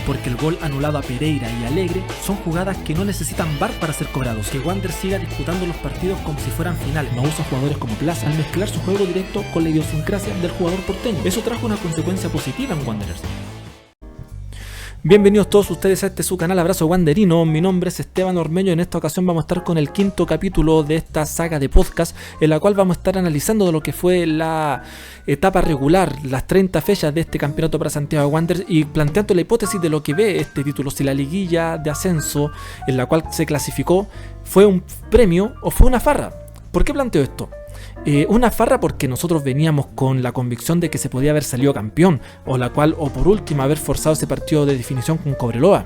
porque el gol anulado a Pereira y Alegre son jugadas que no necesitan VAR para ser cobrados. Que Wander siga disputando los partidos como si fueran finales, no usa jugadores como Plaza al mezclar su juego directo con la idiosincrasia del jugador porteño. Eso trajo una consecuencia positiva en Wanderers. Bienvenidos todos ustedes a su canal Abrazo Wanderino. Mi nombre es Esteban Ormeño y en esta ocasión vamos a estar con el quinto capítulo de esta saga de podcast, en la cual vamos a estar analizando de lo que fue la etapa regular, las 30 fechas de este campeonato para Santiago Wanderers, y planteando la hipótesis de lo que ve este título, si la liguilla de ascenso en la cual se clasificó fue un premio o fue una farra. ¿Por qué planteo esto? Una farra porque nosotros veníamos con la convicción de que se podía haber salido campeón, o por último haber forzado ese partido de definición con Cobreloa.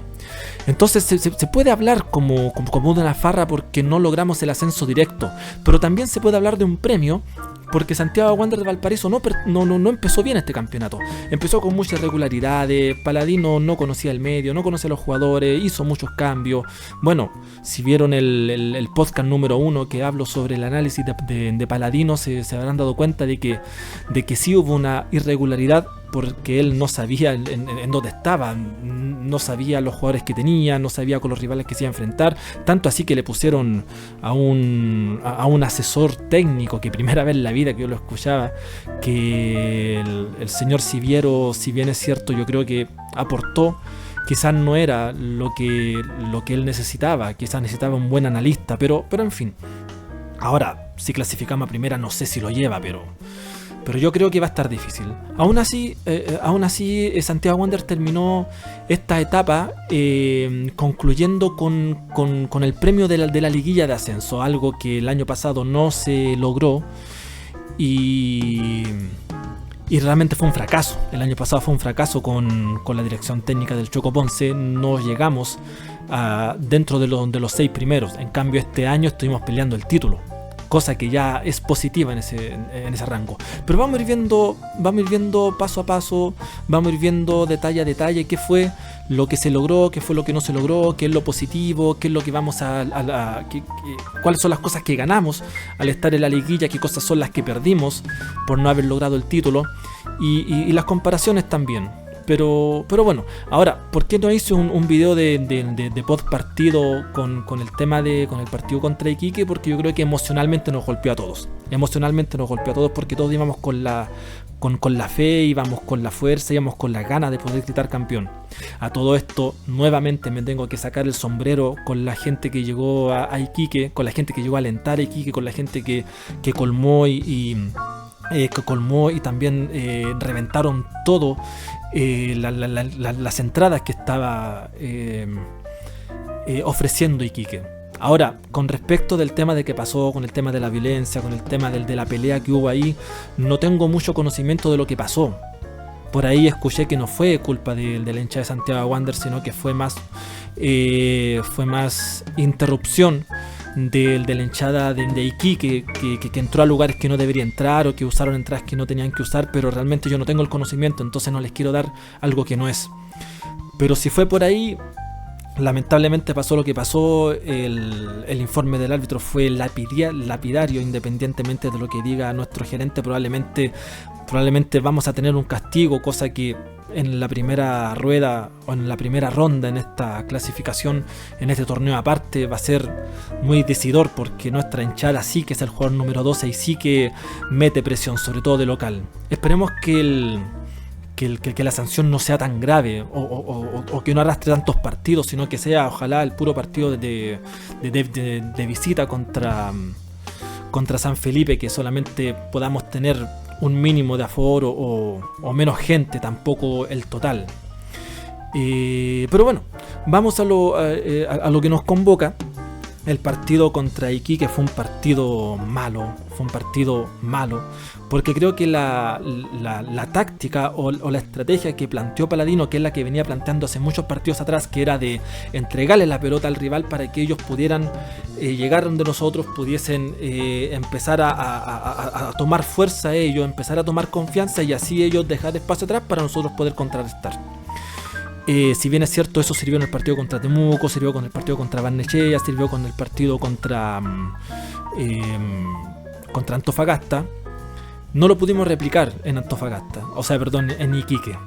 Entonces se puede hablar como de una farra porque no logramos el ascenso directo, pero también se puede hablar de un premio porque Santiago Wanderers de Valparaíso no empezó bien este campeonato. Empezó con muchas irregularidades, Paladino no conocía el medio, no conocía a los jugadores, hizo muchos cambios. Bueno, si vieron el podcast número 1 que hablo sobre el análisis de Paladino, se habrán dado cuenta de que sí hubo una irregularidad, porque él no sabía en dónde estaba, no sabía los jugadores que tenía, no sabía con los rivales que se iba a enfrentar, tanto así que le pusieron a un asesor técnico, que primera vez en la vida que yo lo escuchaba, que el señor Siviero, si bien es cierto, yo creo que aportó, quizás no era lo que él necesitaba, quizás necesitaba un buen analista, pero en fin. Ahora, si clasificamos a primera, no sé si lo lleva, pero yo creo que va a estar difícil. Aún así, Santiago Wanderers terminó esta etapa concluyendo con el premio de la liguilla de ascenso, algo que el año pasado no se logró y realmente fue un fracaso. El año pasado fue un fracaso con la dirección técnica del Choco Ponce. No llegamos dentro de los 6 primeros. En cambio, este año estuvimos peleando el título, cosa que ya es positiva en ese rango. Pero vamos a ir viendo paso a paso, vamos a ir viendo detalle a detalle qué fue lo que se logró, qué fue lo que no se logró, qué es lo positivo, qué es lo que vamos cuáles son las cosas que ganamos al estar en la liguilla, qué cosas son las que perdimos por no haber logrado el título, y las comparaciones también. Pero bueno, ahora, ¿por qué no hice un video de post partido con el tema con el partido contra Iquique? Porque yo creo que emocionalmente nos golpeó a todos. Porque todos íbamos con la fe, íbamos con la fuerza, íbamos con las ganas de poder gritar campeón. A todo esto, nuevamente me tengo que sacar el sombrero con la gente que llegó a Iquique, con la gente que llegó a alentar a Iquique, con la gente que colmó y también reventaron todo. Las entradas que estaba ofreciendo Iquique. Ahora, con respecto del tema de qué pasó, con el tema de la violencia, con el tema de la pelea que hubo ahí, no tengo mucho conocimiento de lo que pasó. Por ahí escuché que no fue culpa de la hinchada de Santiago Wanderers, sino que fue más interrupción de la hinchada de Iquique, que entró a lugares que no debería entrar, o que usaron entradas que no tenían que usar, pero realmente yo no tengo el conocimiento, entonces no les quiero dar algo que no es. Pero si fue por ahí, lamentablemente pasó lo que pasó. El informe del árbitro fue lapidario, independientemente de lo que diga nuestro gerente. Probablemente vamos a tener un castigo, cosa que en la primera rueda o en la primera ronda en esta clasificación, en este torneo aparte, va a ser muy decidor, porque nuestra hinchada sí que es el jugador número 12 y sí que mete presión, sobre todo de local. Esperemos que la sanción no sea tan grave o que no arrastre tantos partidos, sino que sea, ojalá, el puro partido de visita contra San Felipe, que solamente podamos tener un mínimo de aforo o menos gente, tampoco el total. Pero bueno, vamos a lo que nos convoca. El partido contra Iquique fue un partido malo, porque creo que la táctica o la estrategia que planteó Paladino, que es la que venía planteando hace muchos partidos atrás, que era de entregarle la pelota al rival para que ellos pudieran llegar donde nosotros, pudiesen empezar a tomar fuerza ellos, empezar a tomar confianza, y así ellos dejar espacio atrás para nosotros poder contrarrestar. Si bien es cierto, eso sirvió en el partido contra Temuco, sirvió con el partido contra Barnechea, sirvió con el partido contra Antofagasta, no lo pudimos replicar en Antofagasta, en Iquique.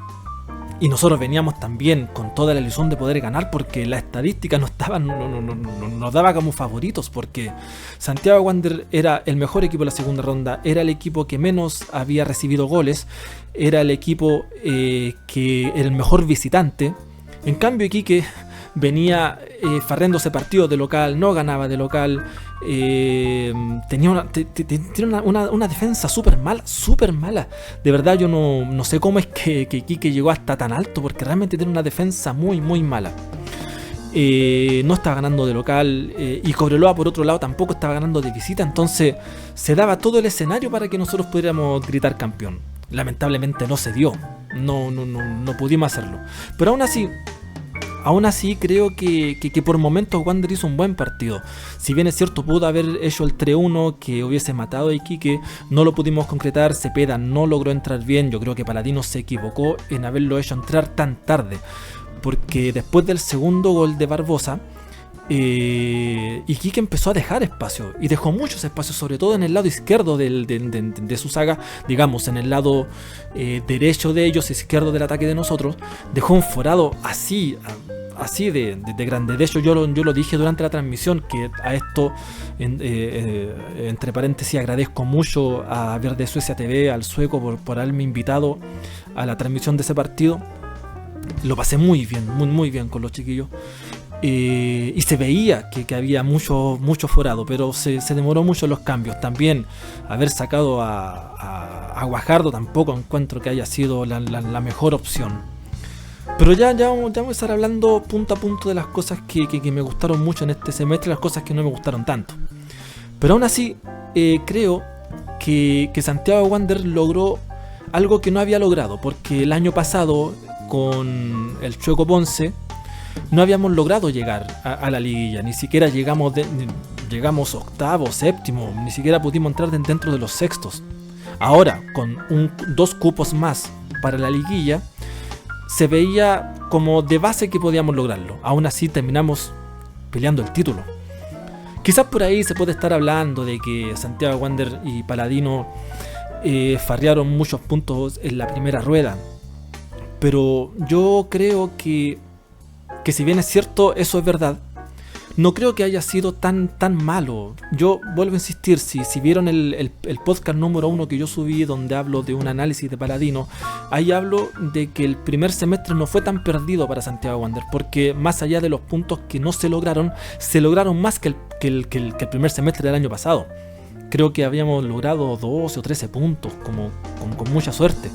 Y nosotros veníamos también con toda la ilusión de poder ganar, porque la estadística nos daba como favoritos, porque Santiago Wanderers era el mejor equipo de la segunda ronda, era el equipo que menos había recibido goles, era el equipo que era el mejor visitante. En cambio Iquique venía farriéndose partidos de local, no ganaba de local, tenía una defensa súper mala. De verdad yo no sé cómo es que Iquique llegó hasta tan alto, porque realmente tiene una defensa muy mala. No estaba ganando de local, y Cobreloa por otro lado tampoco estaba ganando de visita, entonces se daba todo el escenario para que nosotros pudiéramos gritar campeón. Lamentablemente no se dio, no pudimos hacerlo, pero aún así creo que por momentos Wander hizo un buen partido. Si bien es cierto, pudo haber hecho el 3-1 que hubiese matado a Iquique, no lo pudimos concretar. Cepeda no logró entrar bien. Yo creo que Paladino se equivocó en haberlo hecho entrar tan tarde, porque después del segundo gol de Barbosa, Iquique empezó a dejar espacio, y dejó muchos espacios, sobre todo en el lado izquierdo de su saga, digamos en el lado derecho de ellos, izquierdo del ataque de nosotros. Dejó un forado así de grande. De hecho yo lo dije durante la transmisión, que a esto entre paréntesis agradezco mucho a Verde Suecia TV, al sueco, por haberme invitado a la transmisión de ese partido. Lo pasé muy bien con los chiquillos. Y se veía que había mucho forado, pero se demoró mucho en los cambios. También haber sacado a Guajardo tampoco encuentro que haya sido la mejor opción. Pero ya vamos a estar hablando punto a punto de las cosas que me gustaron mucho en este semestre, las cosas que no me gustaron tanto. Pero aún así creo que Santiago Wanderers logró algo que no había logrado, porque el año pasado con el Chueco Ponce no habíamos logrado llegar a la liguilla, ni siquiera llegamos octavo, séptimo, ni siquiera pudimos entrar dentro de los sextos. Ahora, con 2 cupos más para la liguilla, se veía como de base que podíamos lograrlo. Aún así terminamos peleando el título. Quizás por ahí se puede estar hablando de que Santiago Wanderers y Paladino farrearon muchos puntos en la primera rueda, pero yo creo que si bien es cierto, eso es verdad, no creo que haya sido tan malo. Yo vuelvo a insistir, si vieron el podcast número 1 que yo subí, donde hablo de un análisis de Paladino, ahí hablo de que el primer semestre no fue tan perdido para Santiago Wanderers, porque más allá de los puntos que no se lograron más que el primer semestre del año pasado. Creo que habíamos logrado 12 o 13 puntos, con mucha suerte.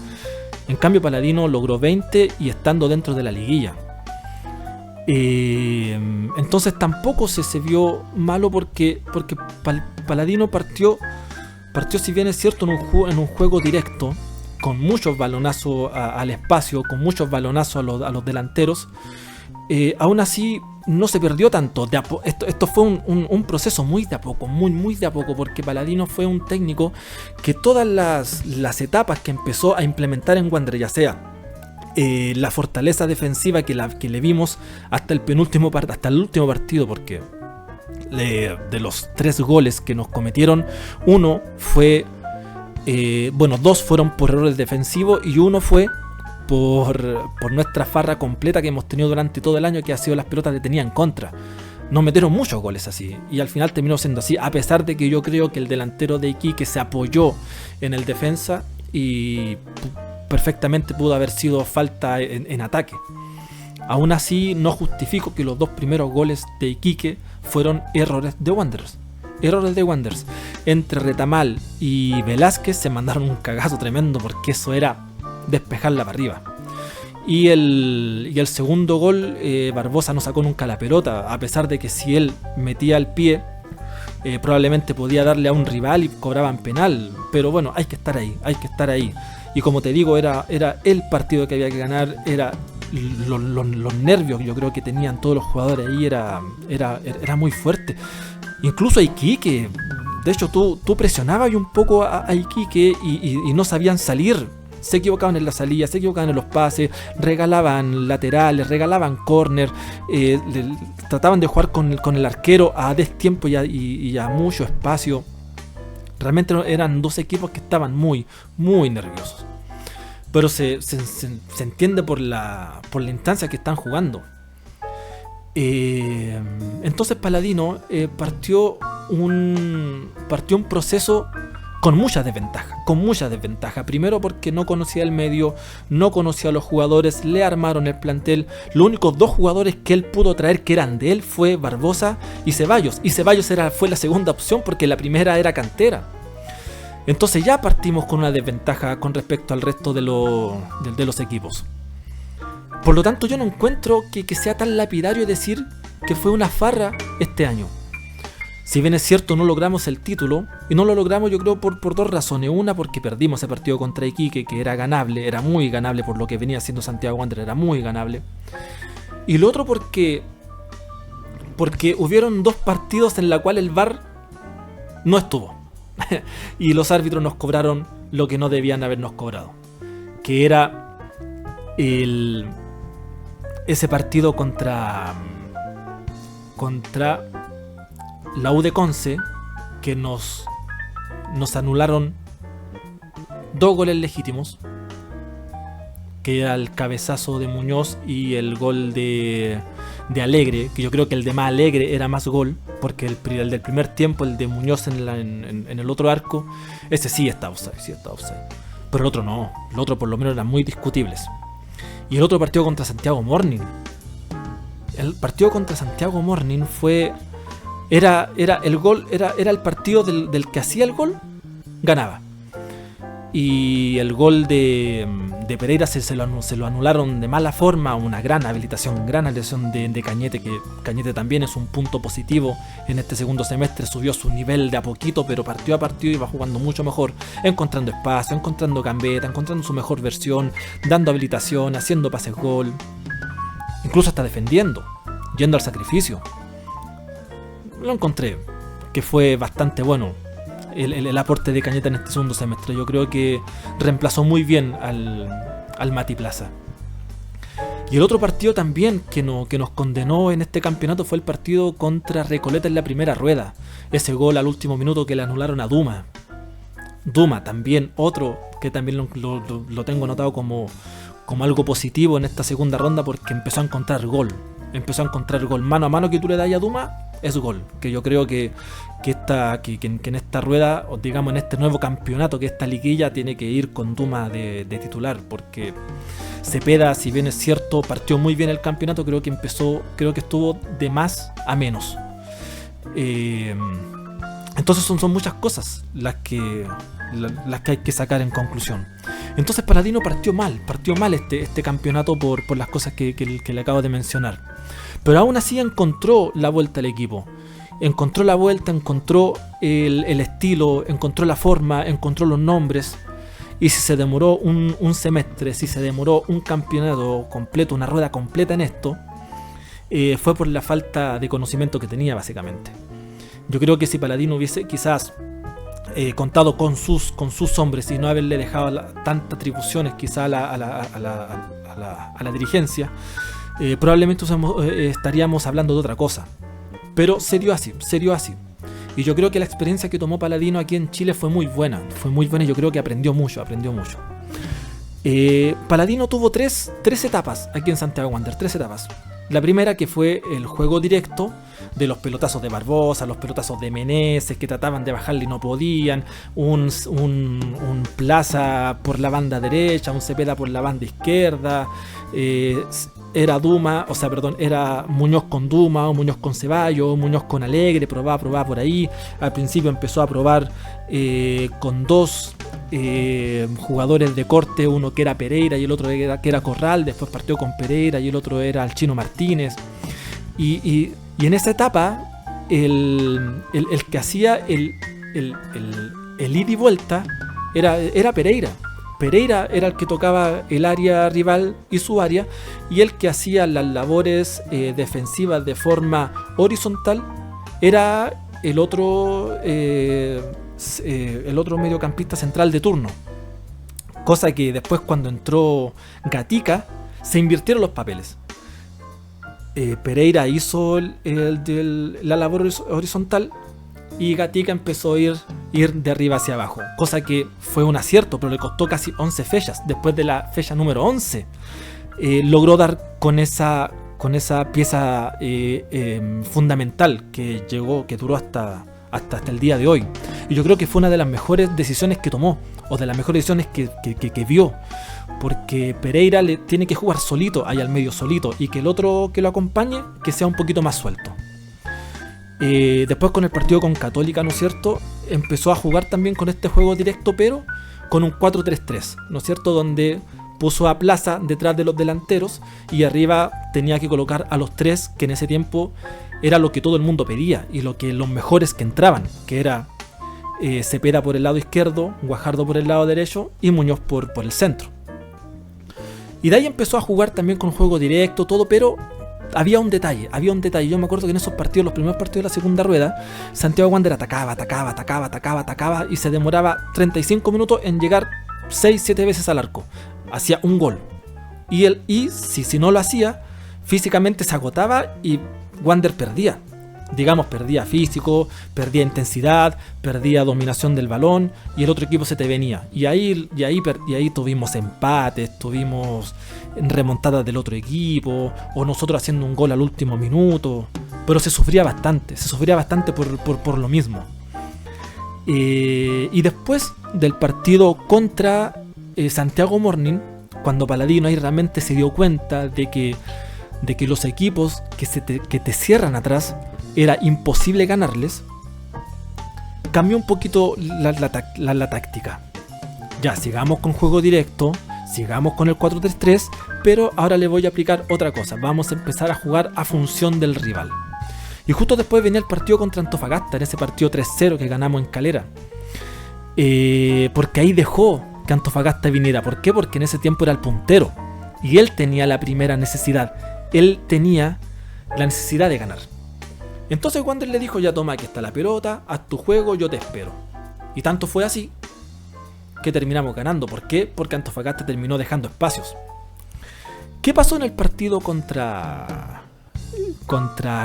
En cambio Paladino logró 20 y estando dentro de la liguilla. Entonces tampoco se vio malo, porque Paladino partió, si bien es cierto, en un juego directo, con muchos balonazos al espacio, con muchos balonazos a los delanteros. Aún así no se perdió tanto. Esto fue un proceso muy de a poco, muy de a poco, porque Paladino fue un técnico que todas las etapas que empezó a implementar en Wanderers, ya sea la fortaleza defensiva que le vimos hasta el último partido, porque de los 3 goles que nos cometieron, uno fue 2 fueron por errores defensivos y uno fue por nuestra farra completa que hemos tenido durante todo el año, que ha sido las pelotas detenidas en contra. Nos metieron muchos goles así, y al final terminó siendo así, a pesar de que yo creo que el delantero de Iquique se apoyó en el defensa y perfectamente pudo haber sido falta en ataque. Aún así no justifico que los 2 primeros goles de Iquique fueron errores de Wanderers. Entre Retamal y Velázquez se mandaron un cagazo tremendo, porque eso era despejarla para arriba. Y el segundo gol, Barbosa no sacó nunca la pelota, a pesar de que si él metía el pie, probablemente podía darle a un rival y cobraban penal. Pero bueno, hay que estar ahí. Y como te digo, era el partido que había que ganar, era los nervios que yo creo que tenían todos los jugadores ahí, era muy fuerte. Incluso a Iquique, de hecho tú presionabas un poco a Iquique y no sabían salir. Se equivocaban en la salida, se equivocaban en los pases, regalaban laterales, regalaban córner, trataban de jugar con el arquero a destiempo y a mucho espacio. Realmente eran 2 equipos que estaban muy nerviosos. pero se entiende por la instancia que están jugando. Entonces Paladino partió un proceso con muchas desventajas. Primero porque no conocía el medio, no conocía a los jugadores, le armaron el plantel. Los únicos 2 jugadores que él pudo traer que eran de él fue Barbosa y Ceballos. Y Ceballos fue la segunda opción porque la primera era cantera. Entonces ya partimos con una desventaja con respecto al resto de los equipos. Por lo tanto, yo no encuentro que sea tan lapidario decir que fue una farra este año. Si bien es cierto, no logramos el título, y no lo logramos yo creo por 2 razones. Una, porque perdimos ese partido contra Iquique, que era ganable, era muy ganable por lo que venía haciendo Santiago Wanderers, era muy ganable. Y lo otro porque hubieron 2 partidos en los cuales el VAR no estuvo. Y los árbitros nos cobraron lo que no debían habernos cobrado. Que era ese partido contra la U de Conce, que nos anularon 2 goles legítimos, que era el cabezazo de Muñoz y el gol de Alegre, que yo creo que el de más Alegre era más gol, porque el del primer tiempo, el de Muñoz en el otro arco, ese sí está offside, pero el otro no, el otro por lo menos eran muy discutibles. Y el otro partido contra Santiago Morning, el era el gol, era el partido del que hacía el gol, ganaba. Y el gol de Pereira se lo anularon de mala forma, una gran habilitación de Cañete, que Cañete también es un punto positivo en este segundo semestre, subió su nivel de a poquito, pero partido a partido iba jugando mucho mejor, encontrando espacio, encontrando gambeta, encontrando su mejor versión, dando habilitación, haciendo pases gol, incluso hasta defendiendo, yendo al sacrificio. Lo encontré, que fue bastante bueno el aporte de Cañete en este segundo semestre. Yo creo que reemplazó muy bien al Mati Plaza. Y el otro partido también que nos condenó en este campeonato fue el partido contra Recoleta en la primera rueda. Ese gol al último minuto que le anularon a Duma. Duma también, otro que también lo tengo anotado como algo positivo en esta segunda ronda, porque empezó a encontrar gol. Mano a mano que tú le das a Duma, es gol. Que yo creo que en esta rueda, o digamos en este nuevo campeonato, que esta liguilla tiene que ir con Duma de titular, porque Cepeda, si bien es cierto, partió muy bien el campeonato, creo que estuvo de más a menos. Entonces son muchas cosas las que hay que sacar en conclusión. Entonces Paladino partió mal este campeonato por las cosas que le acabo de mencionar. Pero aún así encontró la vuelta al equipo. Encontró la vuelta, encontró el estilo, encontró la forma, encontró los nombres. Y si se demoró un semestre, si se demoró un campeonato completo, una rueda completa en esto, fue por la falta de conocimiento que tenía, básicamente. Yo creo que si Paladino hubiese quizás contado con sus hombres y no haberle dejado tantas atribuciones quizás a la dirigencia, probablemente estaríamos hablando de otra cosa. Pero se dio así. Y yo creo que la experiencia que tomó Paladino aquí en Chile fue muy buena y yo creo que aprendió mucho. Paladino tuvo tres etapas aquí en Santiago Wanderers, 3 etapas. La primera, que fue el juego directo, de los pelotazos de Barbosa, los pelotazos de Meneses, que trataban de bajarle y no podían, un Plaza por la banda derecha, un Cepeda por la banda izquierda, era Muñoz con Duma, o Muñoz con Ceballos, o Muñoz con Alegre, probaba por ahí. Al principio empezó a probar con 2 jugadores de corte, uno que era Pereira y el otro que era Corral. Después partió con Pereira y el otro era el Chino Martínez. Y en esa etapa el que hacía el ida y vuelta era Pereira. Pereira era el que tocaba el área rival y su área, y el que hacía las labores defensivas de forma horizontal era el otro mediocampista central de turno. Cosa que después, cuando entró Gatica, se invirtieron los papeles. Pereira hizo la labor horizontal y Gatica empezó a ir de arriba hacia abajo, cosa que fue un acierto, pero le costó casi 11 fechas. Después de la fecha número 11 logró dar con esa pieza fundamental que duró hasta el día de hoy. Y yo creo que fue una de las mejores decisiones que tomó, o de las mejores decisiones que vio, porque Pereira le tiene que jugar solito, ahí al medio solito, y que el otro que lo acompañe, que sea un poquito más suelto. Después con el partido con Católica, ¿no es cierto?, empezó a jugar también con este juego directo, pero con un 4-3-3, ¿no es cierto?, donde puso a Plaza detrás de los delanteros y arriba tenía que colocar a los tres, que en ese tiempo era lo que todo el mundo pedía y lo que los mejores que entraban, que era Cepeda por el lado izquierdo, Guajardo por el lado derecho y Muñoz por el centro. Y de ahí empezó a jugar también con juego directo, todo, pero había un detalle. Yo me acuerdo que en esos partidos, los primeros partidos de la segunda rueda, Santiago Wander atacaba y se demoraba 35 minutos en llegar 6-7 veces al arco. Hacía un gol. Y si no lo hacía, físicamente se agotaba y Wander perdía. Digamos, perdía físico, perdía intensidad, perdía dominación del balón y el otro equipo se te venía. Y ahí tuvimos empates, tuvimos remontadas del otro equipo, o nosotros haciendo un gol al último minuto. Pero se sufría bastante por lo mismo. Y después del partido contra Santiago Morning, cuando Paladino ahí realmente se dio cuenta de que los equipos que te cierran atrás era imposible ganarles, cambió un poquito la táctica. Ya, sigamos con juego directo, sigamos con el 4-3-3, pero ahora le voy a aplicar otra cosa. Vamos a empezar a jugar a función del rival. Y justo después venía el partido contra Antofagasta, en ese partido 3-0 que ganamos en Calera. Porque ahí dejó que Antofagasta viniera. ¿Por qué? Porque en ese tiempo era el puntero y él tenía la primera necesidad. Él tenía la necesidad de ganar. Entonces Wander le dijo: ya toma, aquí está la pelota, haz tu juego, yo te espero. Y tanto fue así que terminamos ganando. ¿Por qué? Porque Antofagasta terminó dejando espacios. ¿Qué pasó en el partido contra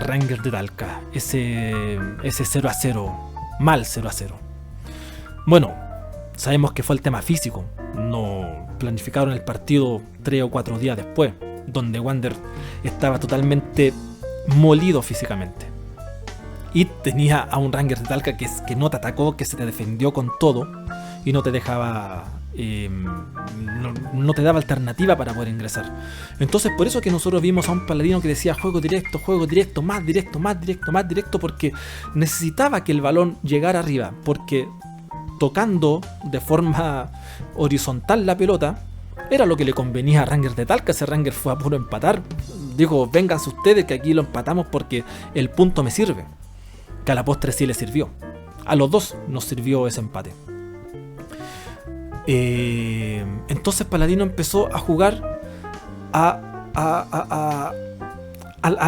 Rangers de Talca? Ese 0-0, mal 0-0. Bueno, sabemos que fue el tema físico. No planificaron el partido 3 o 4 días después, donde Wander estaba totalmente molido físicamente. Y tenía a un Rangers de Talca que no te atacó, que se te defendió con todo y no te dejaba, no te daba alternativa para poder ingresar. Entonces por eso que nosotros vimos a un Paladino que decía juego directo, más directo, porque necesitaba que el balón llegara arriba, porque tocando de forma horizontal la pelota era lo que le convenía a Rangers de Talca. Ese Rangers fue a puro empatar, dijo: vénganse ustedes que aquí lo empatamos porque el punto me sirve. Que a la postre sí le sirvió. A los dos nos sirvió ese empate. Entonces Paladino empezó a jugar a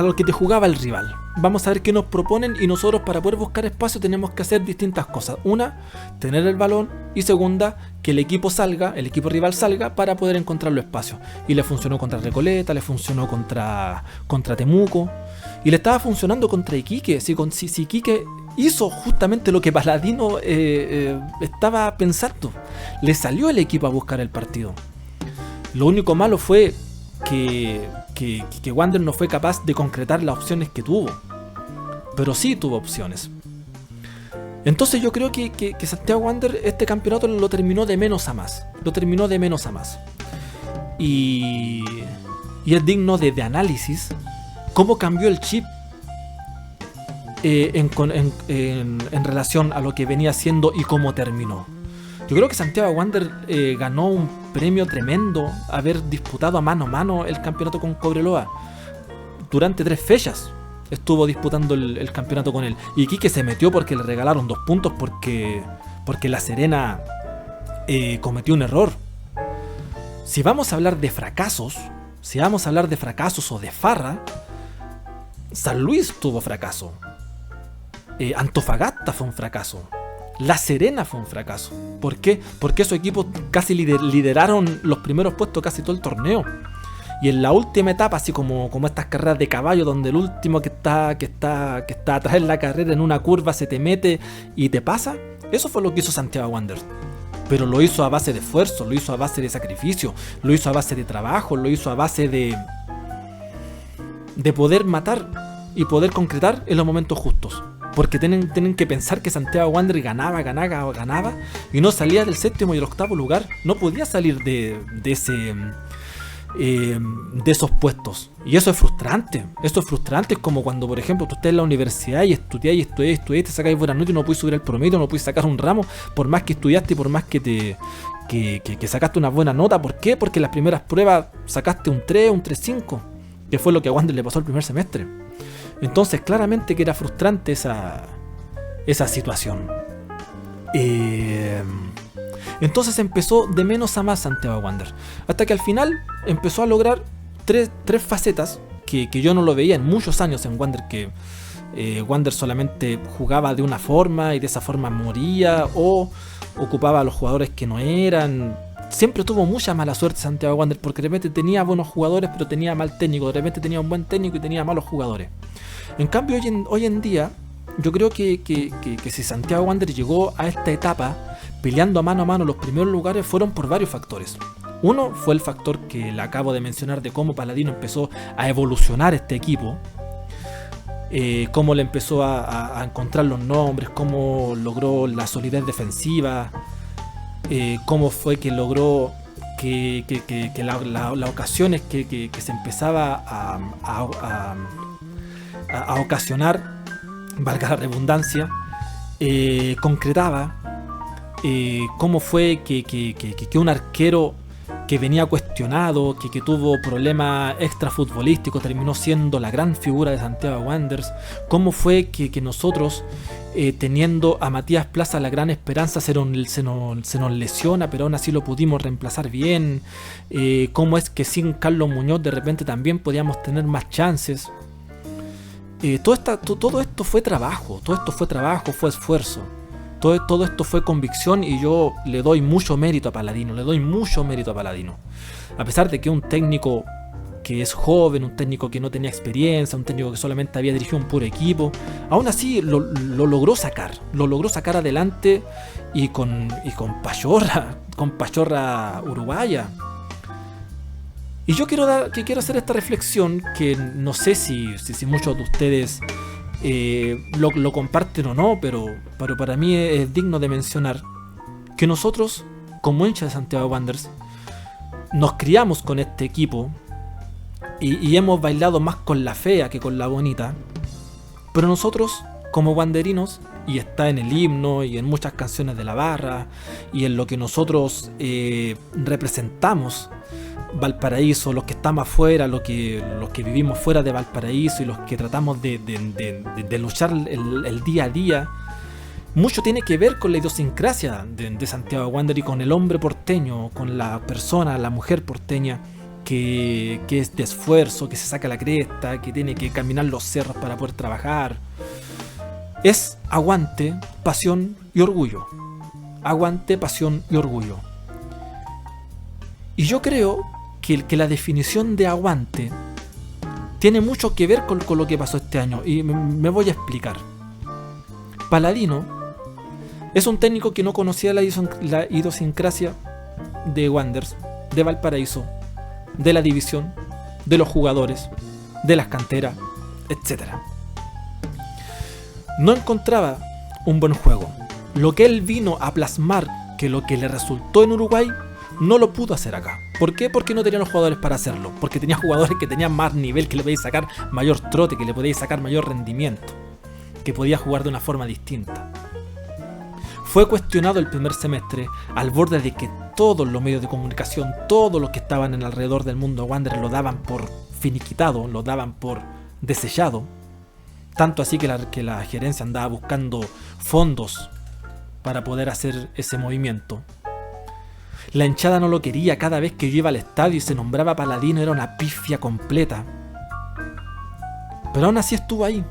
lo que te jugaba el rival. Vamos a ver qué nos proponen, y nosotros, para poder buscar espacio, tenemos que hacer distintas cosas. Una, tener el balón, y segunda, que el equipo rival salga para poder encontrar los espacios. Y le funcionó contra Recoleta, le funcionó contra Temuco, y le estaba funcionando contra Iquique. Si Iquique hizo justamente lo que Paladino estaba pensando, le salió el equipo a buscar el partido. Lo único malo fue que Wander no fue capaz de concretar las opciones que tuvo, pero sí tuvo opciones. Entonces yo creo que Santiago Wander este campeonato lo terminó de menos a más. Y es digno de análisis cómo cambió el chip en relación a lo que venía haciendo y cómo terminó. Yo creo que Santiago Wander ganó un premio tremendo haber disputado a mano el campeonato con Cobreloa. Durante 3 fechas estuvo disputando el campeonato con él. Y Iquique se metió porque le regalaron 2 puntos porque La Serena cometió un error. Si vamos a hablar de fracasos o de farra, San Luis tuvo fracaso. Antofagasta fue un fracaso. La Serena fue un fracaso. ¿Por qué? Porque esos equipos casi lideraron los primeros puestos casi todo el torneo. Y en la última etapa, así como estas carreras de caballo, donde el último que está atrás en la carrera en una curva se te mete y te pasa, eso fue lo que hizo Santiago Wanderers. Pero lo hizo a base de esfuerzo, lo hizo a base de sacrificio, lo hizo a base de trabajo, lo hizo a base de poder matar y poder concretar en los momentos justos. Porque tienen que pensar que Santiago Wanderers ganaba y no salía del séptimo y el octavo lugar. No podía salir de esos puestos. Y eso es frustrante. Eso es frustrante. Es como cuando, por ejemplo, tú estás en la universidad y estudiáis, te sacáis buena nota y no puedes subir el promedio, no puedes sacar un ramo, por más que estudiaste y por más que sacaste una buena nota. ¿Por qué? Porque en las primeras pruebas sacaste un 3, un 3.5, que fue lo que a Wander le pasó el primer semestre. Entonces, claramente que era frustrante esa situación. Entonces empezó de menos a más Santiago Wanderers, hasta que al final empezó a lograr tres facetas que yo no lo veía en muchos años en Wanderers, que Wanderers solamente jugaba de una forma y de esa forma moría, o ocupaba a los jugadores que no eran. Siempre tuvo mucha mala suerte Santiago Wanderers, porque de repente tenía buenos jugadores pero tenía mal técnico, de repente tenía un buen técnico y tenía malos jugadores. En cambio hoy en día yo creo que si Santiago Wanderers llegó a esta etapa peleando a mano los primeros lugares, fueron por varios factores. Uno fue el factor que le acabo de mencionar, de cómo Paladino empezó a evolucionar este equipo, cómo le empezó a encontrar los nombres, cómo logró la solidez defensiva, cómo fue que logró que las ocasiones que se empezaba a ocasionar, valga la redundancia, concretaba. Cómo fue que un arquero que venía cuestionado, que tuvo problemas extrafutbolísticos, terminó siendo la gran figura de Santiago Wanderers. Cómo fue que nosotros, teniendo a Matías Plaza la gran esperanza, se nos lesiona, pero aún así lo pudimos reemplazar bien. Cómo es que sin Carlos Muñoz de repente también podíamos tener más chances. Todo esto fue trabajo, fue esfuerzo. Todo esto fue convicción, y yo le doy mucho mérito a Paladino, A pesar de que un técnico que es joven, un técnico que no tenía experiencia, un técnico que solamente había dirigido un puro equipo, aún así lo logró sacar adelante, y con pachorra uruguaya. Y yo quiero hacer esta reflexión, que no sé si muchos de ustedes lo comparten o no, pero para mí es digno de mencionar que nosotros, como hinchas de Santiago Wanderers, nos criamos con este equipo y hemos bailado más con la fea que con la bonita, pero nosotros, como wanderinos, y está en el himno y en muchas canciones de la barra y en lo que nosotros representamos, Valparaíso, los que estamos afuera, los que vivimos fuera de Valparaíso y los que tratamos de luchar el día a día, mucho tiene que ver con la idiosincrasia de Santiago Wanderers y con el hombre porteño, con la persona, la mujer porteña que es de esfuerzo, que se saca la cresta, que tiene que caminar los cerros para poder trabajar. Es aguante, pasión y orgullo. Aguante, pasión y orgullo. Y yo creo que la definición de aguante tiene mucho que ver con lo que pasó este año, y me voy a explicar. Paladino es un técnico que no conocía la idiosincrasia de Wanderers, de Valparaíso, de la división, de los jugadores, de las canteras, etc. No encontraba un buen juego. Lo que él vino a plasmar, que lo que le resultó en Uruguay, no lo pudo hacer acá. ¿Por qué? Porque no tenía los jugadores para hacerlo. Porque tenía jugadores que tenían más nivel, que le podíais sacar mayor trote, que le podíais sacar mayor rendimiento, que podía jugar de una forma distinta. Fue cuestionado el primer semestre, al borde de que todos los medios de comunicación, todos los que estaban en alrededor del mundo Wanderers, lo daban por finiquitado, lo daban por desechado. Tanto así que la gerencia andaba buscando fondos para poder hacer ese movimiento. La hinchada no lo quería. Cada vez que yo iba al estadio y se nombraba Paladino era una pifia completa. Pero aún así estuvo ahí.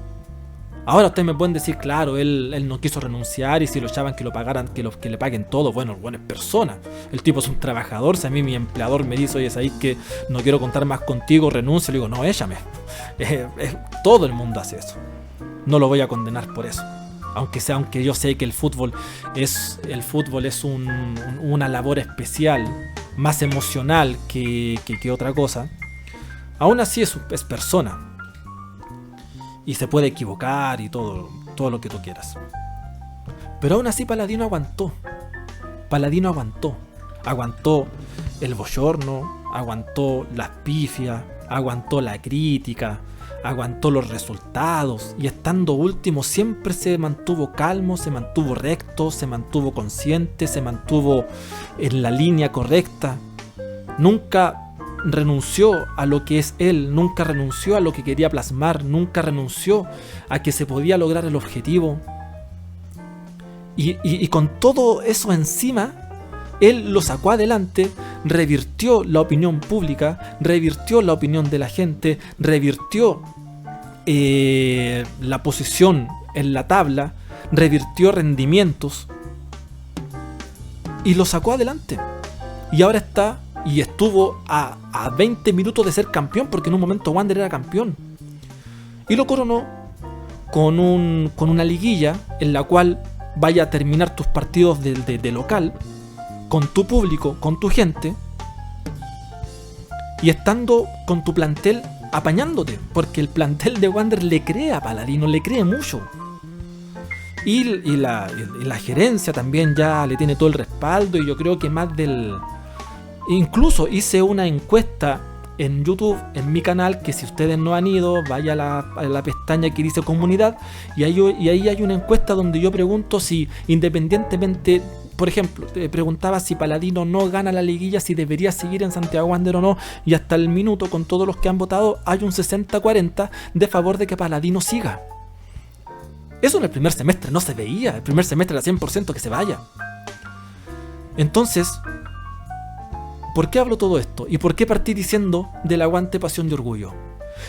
Ahora ustedes me pueden decir, claro, él no quiso renunciar y si lo echaban que lo pagaran, que le paguen todo. Bueno, es persona. El tipo es un trabajador. Si a mí mi empleador me dice, oye, sabéis que no quiero contar más contigo, renuncio, le digo, no, échame. Todo el mundo hace eso. No lo voy a condenar por eso. Aunque yo sé que el fútbol es una labor especial, más emocional que otra cosa. Aún así es persona. Y se puede equivocar y todo lo que tú quieras. Pero aún así Paladino aguantó. Aguantó el bochorno, aguantó las pifias, aguantó la crítica, aguantó los resultados. Y estando último siempre se mantuvo calmo, se mantuvo recto, se mantuvo consciente, se mantuvo en la línea correcta. Nunca renunció a lo que es él, nunca renunció a lo que quería plasmar, nunca renunció a que se podía lograr el objetivo. Y con todo eso encima, él lo sacó adelante, revirtió la opinión pública, revirtió la opinión de la gente, revirtió la posición en la tabla, revirtió rendimientos y lo sacó adelante. Y ahora está y estuvo a 20 minutos de ser campeón, porque en un momento Wander era campeón. Y lo coronó con una liguilla en la cual vaya a terminar tus partidos de local, con tu público, con tu gente, y estando con tu plantel apañándote, porque el plantel de Wander le cree a Paladino, le cree mucho. Y la gerencia también ya le tiene todo el respaldo, y yo creo que más del... Incluso hice una encuesta en YouTube, en mi canal, que si ustedes no han ido, vaya a la pestaña que dice comunidad, y ahí hay una encuesta donde yo pregunto si independientemente, por ejemplo, preguntaba si Paladino no gana la liguilla, si debería seguir en Santiago Wander o no, y hasta el minuto, con todos los que han votado, hay un 60-40 de favor de que Paladino siga. Eso en el primer semestre no se veía, el primer semestre era 100% que se vaya. Entonces, ¿por qué hablo todo esto? ¿Y por qué partí diciendo del aguante, pasión y orgullo?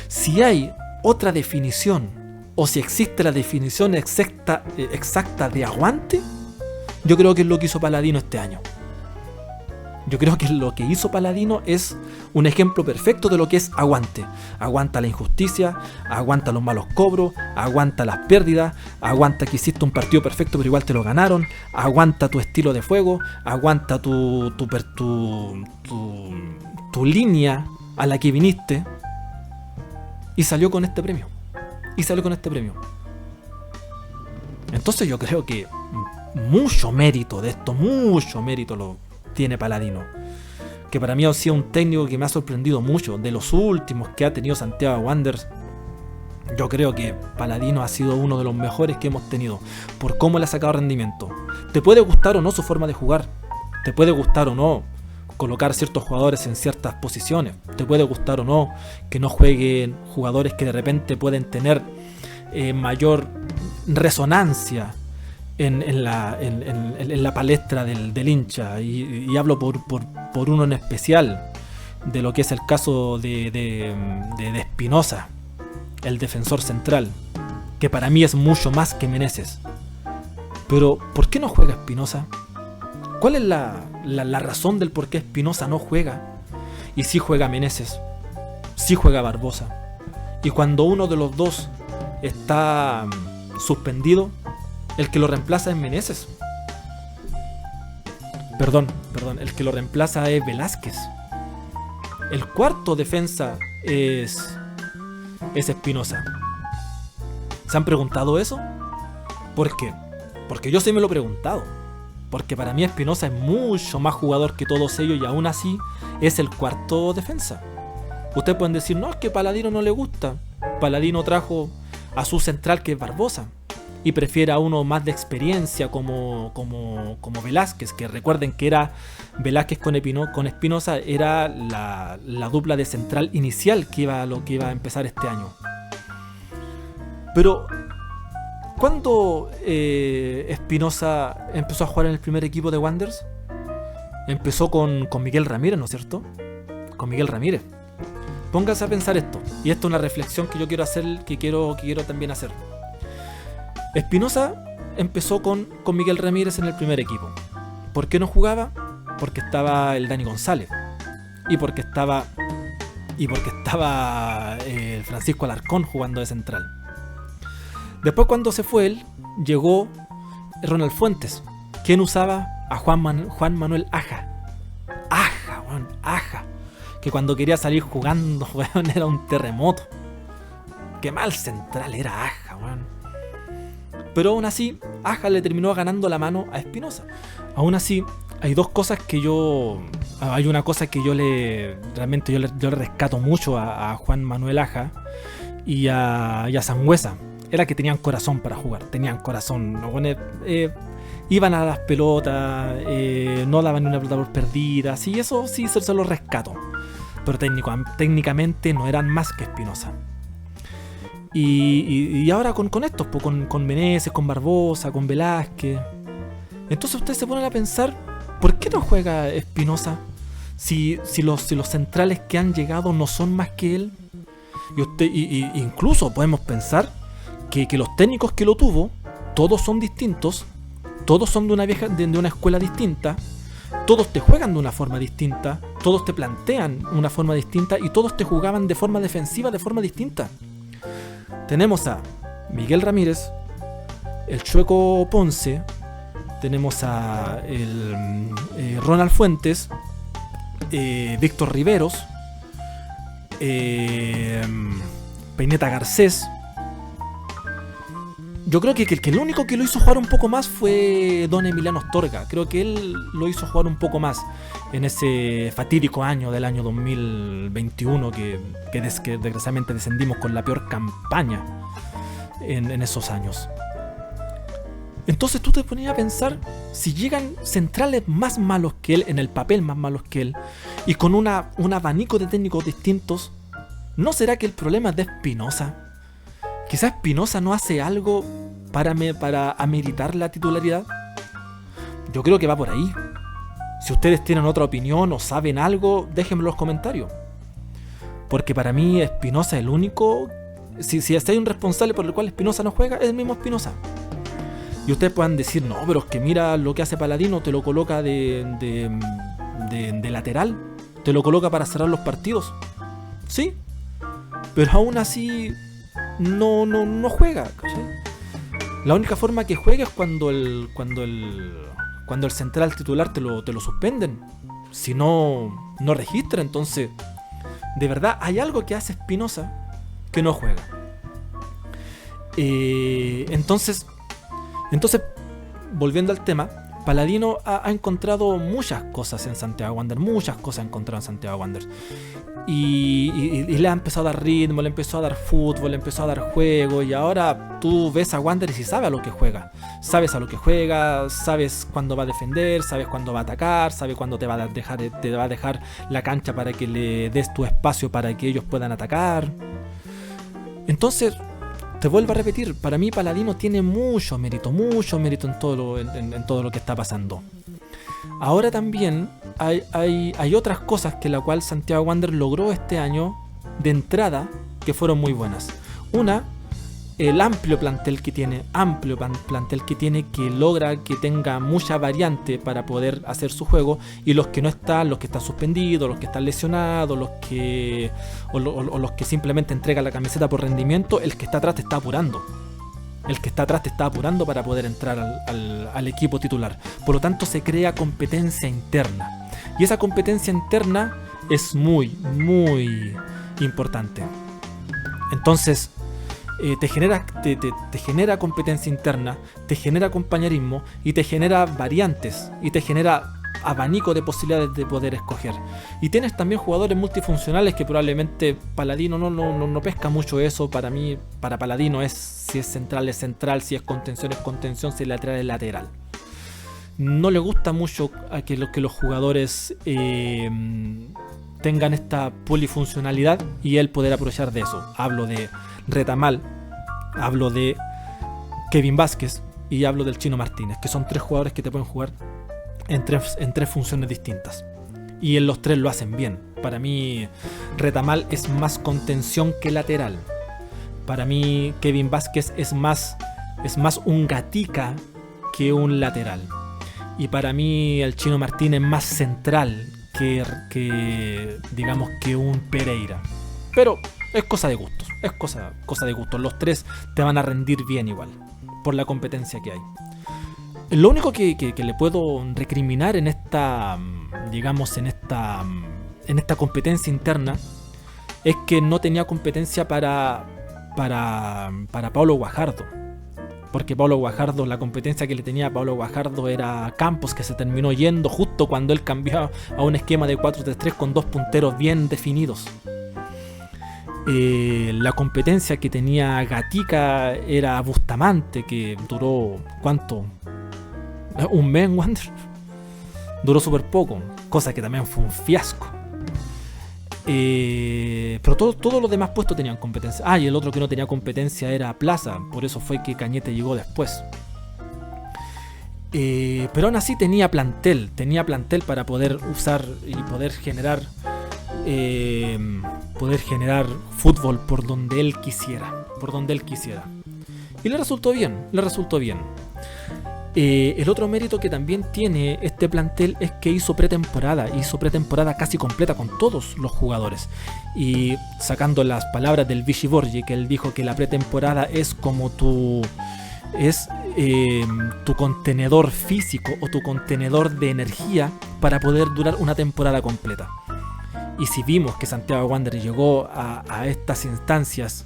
Si hay otra definición, o si existe la definición exacta de aguante, yo creo que es lo que hizo Paladino este año. Yo creo que lo que hizo Paladino es un ejemplo perfecto de lo que es aguante. Aguanta la injusticia, aguanta los malos cobros, aguanta las pérdidas, aguanta que hiciste un partido perfecto pero igual te lo ganaron, aguanta tu estilo de juego, aguanta tu línea a la que viniste, y salió con este premio. Entonces yo creo que mucho mérito de esto, mucho mérito lo tiene Paladino, que para mí ha sido un técnico que me ha sorprendido mucho. De los últimos que ha tenido Santiago Wanderers, yo creo que Paladino ha sido uno de los mejores que hemos tenido, por cómo le ha sacado rendimiento. Te puede gustar o no su forma de jugar, te puede gustar o no colocar ciertos jugadores en ciertas posiciones, te puede gustar o no que no jueguen jugadores que de repente pueden tener mayor resonancia en la palestra del hincha, y hablo por uno en especial, de lo que es el caso de Espinosa, el defensor central, que para mí es mucho más que Meneses. Pero ¿por qué no juega Espinosa? ¿Cuál es la razón del por qué Espinosa no juega? Y sí juega Meneses, sí juega Barbosa, y cuando uno de los dos está suspendido, el que lo reemplaza es Meneses. Perdón, el que lo reemplaza es Velázquez. El cuarto defensa es Espinosa. ¿Se han preguntado eso? ¿Por qué? Porque yo sí me lo he preguntado. Porque para mí Espinosa es mucho más jugador que todos ellos, y aún así es el cuarto defensa. Ustedes pueden decir, no, es que Paladino no le gusta. Paladino trajo a su central, que es Barbosa, y prefiere a uno más de experiencia como Velázquez, que recuerden que era Velázquez con Espinosa, era la dupla de central inicial que iba a empezar este año. Pero ¿cuándo Espinosa empezó a jugar en el primer equipo de Wanderers? Empezó con Miguel Ramírez, ¿no es cierto? Con Miguel Ramírez. Pónganse a pensar esto, y esto es una reflexión que yo quiero hacer, que quiero también hacer. Espinosa empezó con Miguel Ramírez en el primer equipo. ¿Por qué no jugaba? Porque estaba el Dani González. Y porque estaba el Francisco Alarcón jugando de central. Después, cuando se fue él, llegó Ronald Fuentes. ¿Quién usaba? A Juan Manuel Aja. Aja. Que cuando quería salir jugando, weón, era un terremoto. Qué mal central era Aja, weón. Pero aún así, Aja le terminó ganando la mano a Espinosa. Aún así, hay dos cosas que hay una cosa que yo le rescato mucho a Juan Manuel Aja y a Sangüesa. Era que tenían corazón para jugar. Tenían corazón. Iban a las pelotas, no daban ni una pelota por perdida. Sí, eso sí se lo rescato. Pero técnicamente no eran más que Espinosa. Y ahora con estos, pues, con Meneses, con Barbosa, con Velázquez. Entonces ustedes se ponen a pensar, ¿por qué no juega Espinosa? Si los centrales que han llegado no son más que él. Y incluso podemos pensar que los técnicos que lo tuvo, todos son distintos, todos son de una escuela distinta, todos te juegan de una forma distinta, todos te plantean una forma distinta y todos te jugaban de forma defensiva de forma distinta. Tenemos a Miguel Ramírez, el Chueco Ponce, tenemos a Ronald Fuentes, Víctor Riveros, Peineta Garcés. Yo creo que el único que lo hizo jugar un poco más fue Don Emiliano Astorga. Creo que él lo hizo jugar un poco más en ese fatídico año del año 2021 que desgraciadamente descendimos con la peor campaña en esos años. Entonces tú te ponías a pensar, si llegan centrales más malos que él, en el papel más malos que él, y con un abanico de técnicos distintos, ¿no será que el problema es de Espinosa? Quizás Espinosa no hace algo para ameritar la titularidad. Yo creo que va por ahí. Si ustedes tienen otra opinión o saben algo, déjenmelo en los comentarios. Porque para mí Espinosa es el único. Si hay un responsable por el cual Espinosa no juega, es el mismo Espinosa. Y ustedes puedan decir, no, pero es que mira lo que hace Paladino, te lo coloca de lateral, te lo coloca para cerrar los partidos. Sí, pero aún así no juega, ¿cachai? La única forma que juega es cuando el central titular te lo suspenden. Si no registra, entonces de verdad hay algo que hace Espinosa que no juega. Entonces, volviendo al tema, Paladino ha encontrado muchas cosas en Santiago Wanderers, y le ha empezado a dar ritmo, le empezó a dar fútbol, le empezó a dar juego, y ahora tú ves a Wanderers y sabes a lo que juega. Sabes cuándo va a defender, sabes cuándo va a atacar, sabes cuándo te va a dejar la cancha para que le des tu espacio para que ellos puedan atacar. Entonces, te vuelvo a repetir, para mí Paladino tiene mucho mérito en todo lo que está pasando. Ahora también hay otras cosas que la cual Santiago Wanderers logró este año de entrada que fueron muy buenas. Una, el amplio plantel que tiene, que logra que tenga mucha variante para poder hacer su juego, y los que no están, los que están suspendidos, los que están lesionados, los que simplemente entregan la camiseta por rendimiento, el que está atrás te está apurando. Para poder entrar al equipo titular. Por lo tanto, se crea competencia interna. Y esa competencia interna es muy, muy importante. Entonces, te genera competencia interna, te genera compañerismo y te genera variantes y te genera abanico de posibilidades de poder escoger. Y tienes también jugadores multifuncionales que probablemente Paladino no pesca mucho eso. Para mí, para Paladino si es central, si es contención, si es lateral. No le gusta mucho a que los jugadores tengan esta polifuncionalidad y él poder aprovechar de eso. Hablo de Retamal, hablo de Kevin Vázquez y hablo del Chino Martínez, que son tres jugadores que te pueden jugar en tres funciones distintas, y en los tres lo hacen bien. Para mí Retamal es más contención que lateral. Para mí Kevin Vázquez es más es más un Gatica que un lateral. Y para mí el Chino Martín es más central que digamos que un Pereira. Pero es cosa de gustos, es cosa de gustos. Los tres te van a rendir bien igual, por la competencia que hay. Lo único que le puedo recriminar en esta, digamos, en esta competencia interna es que no tenía competencia para Paulo Guajardo. Porque Paulo Guajardo, la competencia que le tenía a Paulo Guajardo era Campos, que se terminó yendo justo cuando él cambió a un esquema de 4-3-3 con dos punteros bien definidos. La competencia que tenía Gatica era Bustamante, que duró, ¿cuánto? ¿Un mes en Wander? Duró súper poco, cosa que también fue un fiasco. Pero todos los demás puestos tenían competencia. Y el otro que no tenía competencia era Plaza, por eso fue que Cañete llegó después. Pero aún así tenía plantel para poder usar y poder generar fútbol por donde él quisiera. Y le resultó bien. El otro mérito que también tiene este plantel es que hizo pretemporada casi completa con todos los jugadores. Y sacando las palabras del Vichy Borgi, que él dijo que la pretemporada es como tu contenedor físico o tu contenedor de energía para poder durar una temporada completa. Y si vimos que Santiago Wanderers llegó a estas instancias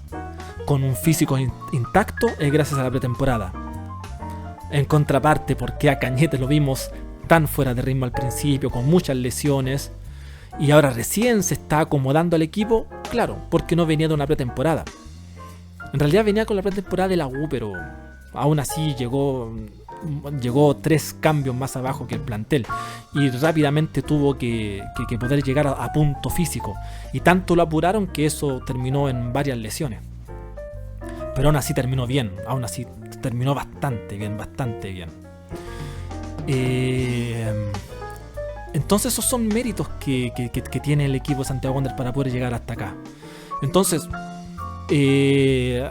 con un físico intacto, es gracias a la pretemporada. En contraparte, porque a Cañete lo vimos tan fuera de ritmo al principio, con muchas lesiones, y ahora recién se está acomodando al equipo, claro, porque no venía de una pretemporada. En realidad venía con la pretemporada de la U, pero aún así llegó 3 cambios más abajo que el plantel, y rápidamente tuvo que poder llegar a punto físico, y tanto lo apuraron que eso terminó en varias lesiones. Pero aún así terminó bien, terminó bastante bien. Entonces esos son méritos que tiene el equipo de Santiago Wanderers para poder llegar hasta acá. Entonces, si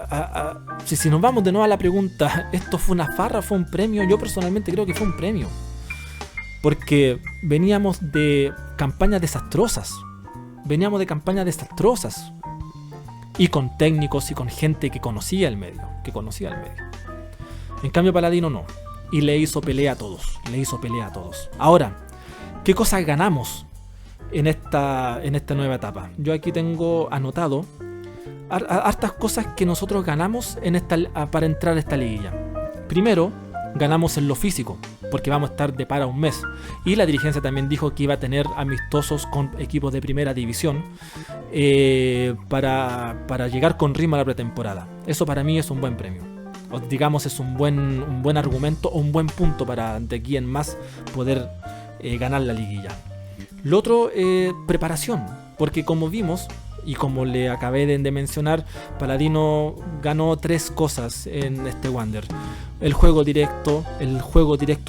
nos vamos de nuevo a la pregunta, ¿esto fue una farra, fue un premio? Yo personalmente creo que fue un premio, porque veníamos de campañas desastrosas, y con técnicos y con gente que conocía el medio. En cambio Paladino no, y le hizo pelea a todos. Ahora, ¿qué cosas ganamos en esta nueva etapa? Yo aquí tengo anotado hartas cosas que nosotros ganamos para entrar a esta liguilla. Primero, ganamos en lo físico, porque vamos a estar de para un mes, y la dirigencia también dijo que iba a tener amistosos con equipos de primera división para llegar con ritmo a la pretemporada. Eso para mí es un buen premio, o digamos es un buen argumento o un buen punto para de aquí en más poder ganar la liguilla. Lo otro, preparación, porque como vimos y como le acabé de mencionar, Paladino ganó 3 cosas en este Wander: el juego directo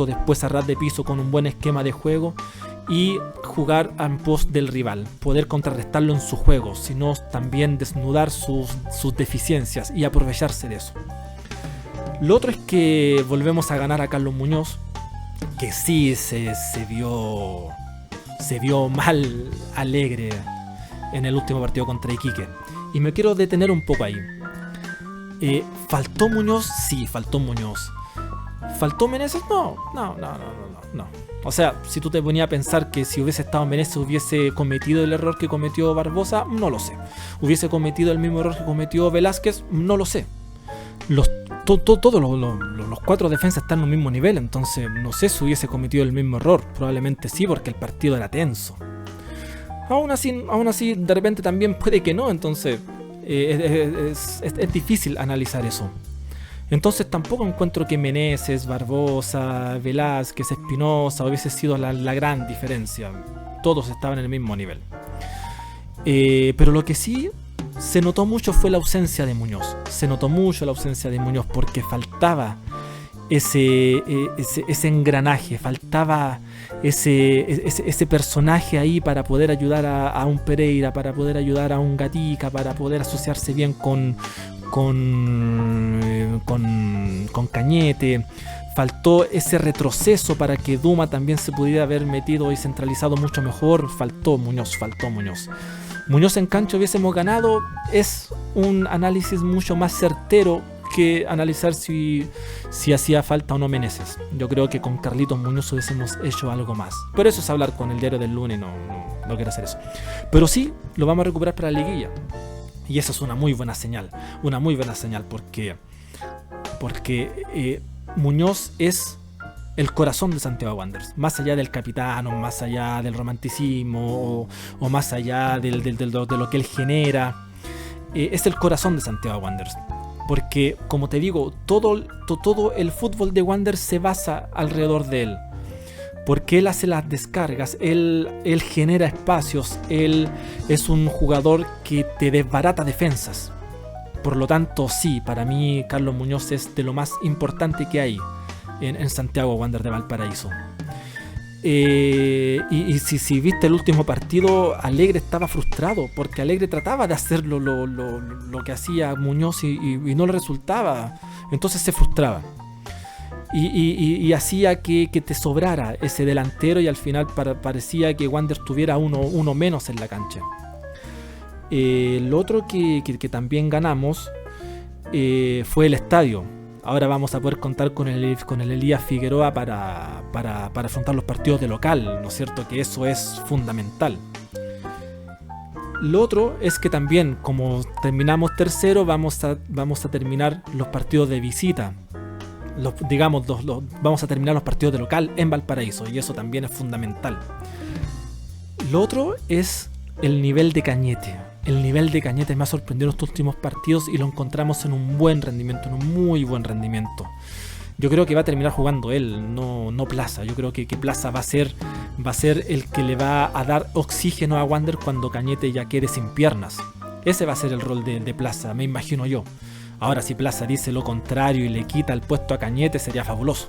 después a ras de piso con un buen esquema de juego, y jugar en pos del rival, poder contrarrestarlo en su juego, sino también desnudar sus deficiencias y aprovecharse de eso. Lo otro es que volvemos a ganar a Carlos Muñoz, que sí se vio mal alegre en el último partido contra Iquique, y me quiero detener un poco ahí. ¿Faltó Muñoz? Sí, faltó Muñoz. ¿Faltó Meneses? No. O sea, si tú te ponías a pensar que si hubiese estado Meneses hubiese cometido el error que cometió Barbosa, no lo sé. ¿Hubiese cometido el mismo error que cometió Velázquez? No lo sé. Todos los 4 defensas están en un mismo nivel, entonces no sé si hubiese cometido el mismo error. Probablemente sí, porque el partido era tenso. Aún así, de repente también puede que no, entonces es difícil analizar eso. Entonces tampoco encuentro que Meneses, Barbosa, Velázquez, Espinosa hubiese sido la gran diferencia. Todos estaban en el mismo nivel. Pero lo que sí se notó mucho fue la ausencia de Muñoz. Porque faltaba ese engranaje, faltaba ese personaje ahí para poder ayudar a un Pereira, para poder ayudar a un Gatica, para poder asociarse bien con con Cañete. Faltó ese retroceso para que Duma también se pudiera haber metido y centralizado mucho mejor. Faltó Muñoz. Muñoz en cancha hubiésemos ganado. Es un análisis mucho más certero que analizar si hacía falta o no Meneses. Yo creo que con Carlitos Muñoz hubiésemos hecho algo más. Pero eso es hablar con el diario del lunes, no quiero hacer eso. Pero sí, lo vamos a recuperar para la liguilla. Y esa es una muy buena señal. Porque Muñoz es el corazón de Santiago Wanderers. Más allá del capitán, o más allá del romanticismo, o más allá de lo que él genera. Es el corazón de Santiago Wanderers. Porque, como te digo, todo el fútbol de Wanderers se basa alrededor de él. Porque él hace las descargas, él genera espacios, él es un jugador que te desbarata defensas. Por lo tanto, sí, para mí Carlos Muñoz es de lo más importante que hay en Santiago Wanderers de Valparaíso. Y si viste el último partido, Alegre estaba frustrado, porque Alegre trataba de hacer lo que hacía Muñoz y no le resultaba. Entonces se frustraba. Y hacía que te sobrara ese delantero, y al final parecía que Wanderers tuviera uno menos en la cancha. Lo otro que también ganamos fue el estadio. Ahora vamos a poder contar con el Elías Figueroa para afrontar los partidos de local, ¿no es cierto? Que eso es fundamental. Lo otro es que también, como terminamos tercero, vamos a terminar los partidos de visita. Vamos a terminar los partidos de local en Valparaíso, y eso también es fundamental. Lo otro es el nivel de Cañete. El nivel de Cañete me ha sorprendido en estos últimos partidos y lo encontramos en un buen rendimiento, en un muy buen rendimiento. Yo creo que va a terminar jugando él, no Plaza. Yo creo que Plaza va a ser el que le va a dar oxígeno a Wander cuando Cañete ya quede sin piernas. Ese va a ser el rol de Plaza, me imagino yo. Ahora, si Plaza dice lo contrario y le quita el puesto a Cañete, sería fabuloso.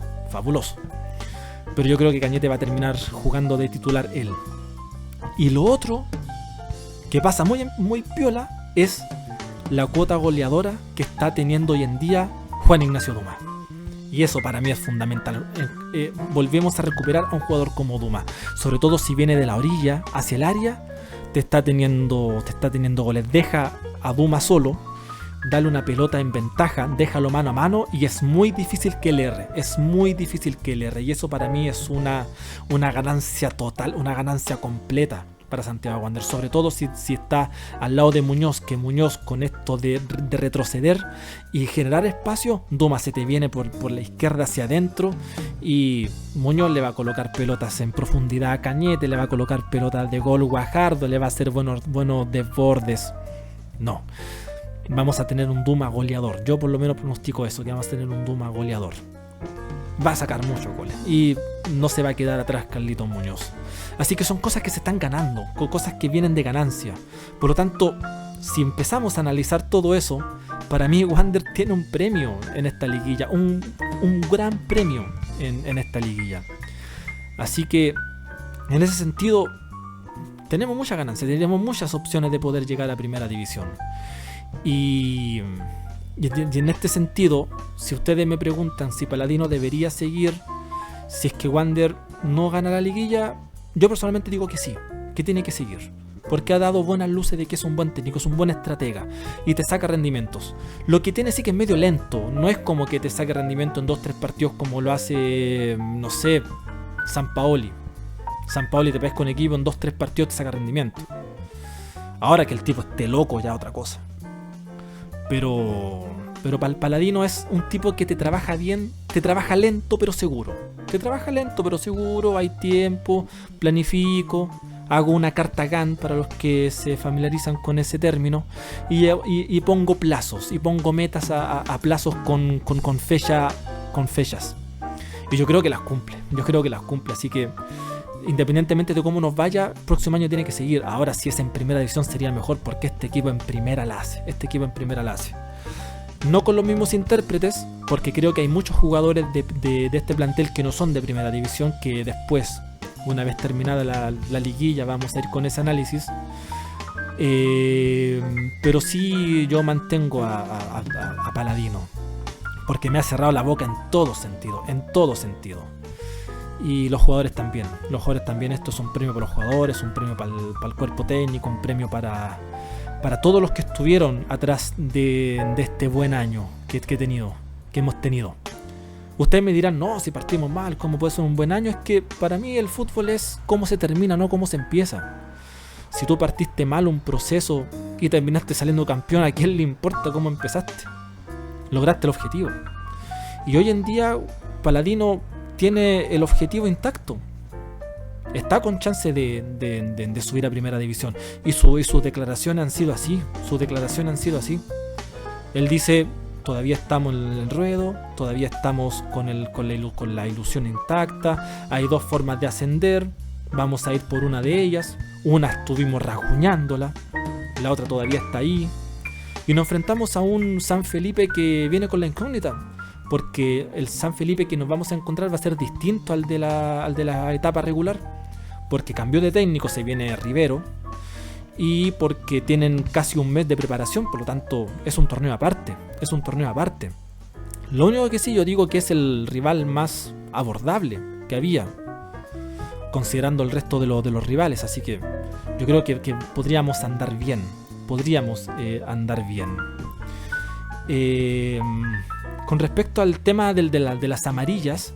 Pero yo creo que Cañete va a terminar jugando de titular él. Y lo otro que pasa muy piola es la cuota goleadora que está teniendo hoy en día Juan Ignacio Duma. Y eso para mí es fundamental. Volvemos a recuperar a un jugador como Duma, sobre todo si viene de la orilla hacia el área. Te está teniendo goles. Deja a Duma solo, dale una pelota en ventaja, déjalo mano a mano, y es muy difícil que él erre. Y eso para mí es una ganancia total, una ganancia completa para Santiago Wanderers, sobre todo si está al lado de Muñoz, que Muñoz, con esto de retroceder y generar espacio, Duma se te viene por la izquierda hacia adentro, y Muñoz le va a colocar pelotas en profundidad a Cañete, le va a colocar pelotas de gol Guajardo, le va a hacer buenos desbordes. No, vamos a tener un Duma goleador. Yo por lo menos pronostico eso, que vamos a tener un Duma goleador. Va a sacar muchos goles y no se va a quedar atrás Carlitos Muñoz. Así que son cosas que se están ganando, cosas que vienen de ganancia. Por lo tanto, si empezamos a analizar todo eso, para mí Wander tiene un premio en esta liguilla, un gran premio en esta liguilla. Así que, en ese sentido, tenemos mucha ganancia, tenemos muchas opciones de poder llegar a primera división. Y en este sentido, si ustedes me preguntan si Paladino debería seguir, si es que Wander no gana la liguilla, yo personalmente digo que sí, que tiene que seguir, porque ha dado buenas luces de que es un buen técnico, es un buen estratega y te saca rendimientos. Lo que tiene sí que es medio lento, no es como que te saque rendimiento en 2-3 partidos como lo hace, no sé, Sampaoli. Sampaoli te pesca un equipo, en 2-3 partidos te saca rendimiento. Ahora que el tipo esté loco ya otra cosa. Pero Paladino es un tipo que te trabaja bien, te trabaja lento pero seguro. Hay tiempo, planifico, hago una carta Gantt para los que se familiarizan con ese término, y pongo plazos, y pongo metas a plazos con fechas. Y yo creo que las cumple, así que independientemente de cómo nos vaya, el próximo año tiene que seguir. Ahora, si es en primera división sería mejor, porque este equipo en primera la hace. No con los mismos intérpretes, porque creo que hay muchos jugadores de este plantel que no son de primera división, que después, una vez terminada la liguilla, vamos a ir con ese análisis. Pero sí yo mantengo a Palladino, porque me ha cerrado la boca en todo sentido. Y los jugadores también. Esto es un premio para los jugadores, un premio para el cuerpo técnico, un premio para todos los que estuvieron atrás de este buen año que hemos tenido. Ustedes me dirán, no, si partimos mal, ¿cómo puede ser un buen año? Es que para mí el fútbol es cómo se termina, no cómo se empieza. Si tú partiste mal un proceso y terminaste saliendo campeón, ¿a quién le importa cómo empezaste? Lograste el objetivo. Y hoy en día Palladino tiene el objetivo intacto. Está con chance de subir a primera división. Y sus declaraciones han sido así. Él dice, todavía estamos en el ruedo, todavía estamos con la ilusión intacta. Hay 2 formas de ascender. Vamos a ir por una de ellas. Una estuvimos rasguñándola, la otra todavía está ahí. Y nos enfrentamos a un San Felipe que viene con la incógnita, porque el San Felipe que nos vamos a encontrar va a ser distinto al de la etapa regular, porque cambió de técnico, se viene Rivero, y porque tienen casi un mes de preparación, por lo tanto es un torneo aparte. Lo único que sí yo digo que es el rival más abordable que había, considerando el resto de los rivales, así que yo creo que podríamos andar bien. Con respecto al tema de las amarillas,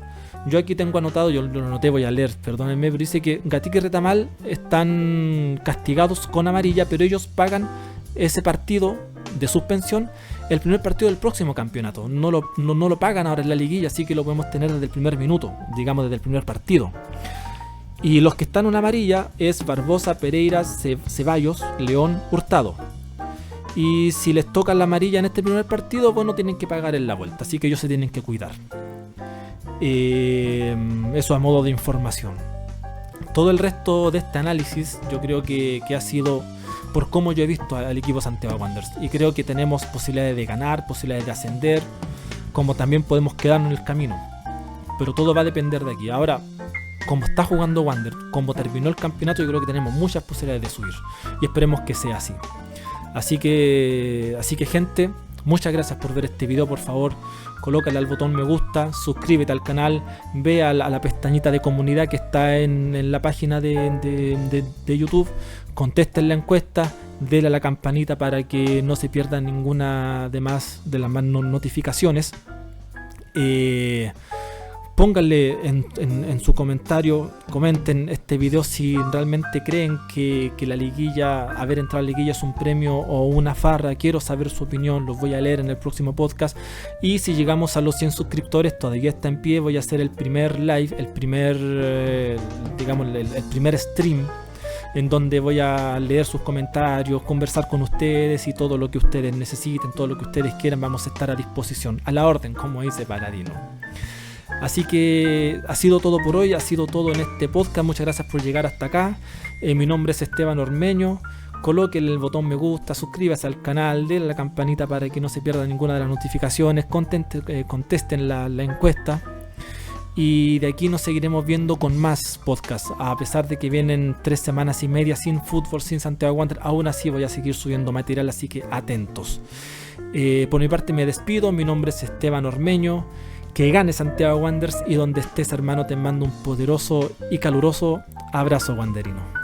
yo aquí tengo anotado, yo lo anoté, voy a leer, perdónenme, pero dice que Gatica y Retamal están castigados con amarilla, pero ellos pagan ese partido de suspensión el primer partido del próximo campeonato. No lo pagan ahora en la liguilla, así que lo podemos tener desde el primer minuto, digamos desde el primer partido. Y los que están en amarilla es Barbosa, Pereira, Ceballos, León, Hurtado. Y si les toca la amarilla en este primer partido, bueno, tienen que pagar en la vuelta, así que ellos se tienen que cuidar. Eso a modo de información. Todo el resto de este análisis yo creo que ha sido por cómo yo he visto al equipo Santiago Wanderers, y creo que tenemos posibilidades de ganar, posibilidades de ascender, como también podemos quedarnos en el camino, pero todo va a depender de aquí. Ahora, como está jugando Wander, como terminó el campeonato, yo creo que tenemos muchas posibilidades de subir, y esperemos que sea así. Así que gente, muchas gracias por ver este video. Por favor, colócale al botón me gusta, suscríbete al canal, ve a la pestañita de comunidad que está en la página de YouTube, contesten la encuesta, denle a la campanita para que no se pierda ninguna de las más notificaciones. Pónganle en su comentario, comenten este video si realmente creen que la liguilla, haber entrado a la liguilla es un premio o una farra. Quiero saber su opinión, los voy a leer en el próximo podcast. Y si llegamos a los 100 suscriptores, todavía está en pie, voy a hacer el primer live, el primer stream, en donde voy a leer sus comentarios, conversar con ustedes y todo lo que ustedes necesiten, todo lo que ustedes quieran, vamos a estar a disposición, a la orden, como dice Palladino. Así que ha sido todo por hoy, ha sido todo en este podcast. Muchas gracias por llegar hasta acá. Mi nombre es Esteban Ormeño. Colóquenle el botón me gusta, suscríbase al canal, denle a la campanita para que no se pierda ninguna de las notificaciones, contesten la encuesta. Y de aquí nos seguiremos viendo con más podcasts. A pesar de que vienen 3 semanas y media sin fútbol, sin Santiago Wanderers, aún así voy a seguir subiendo material, así que atentos. Por mi parte me despido, mi nombre es Esteban Ormeño. Que gane Santiago Wanderers, y donde estés, hermano, te mando un poderoso y caluroso abrazo wanderino.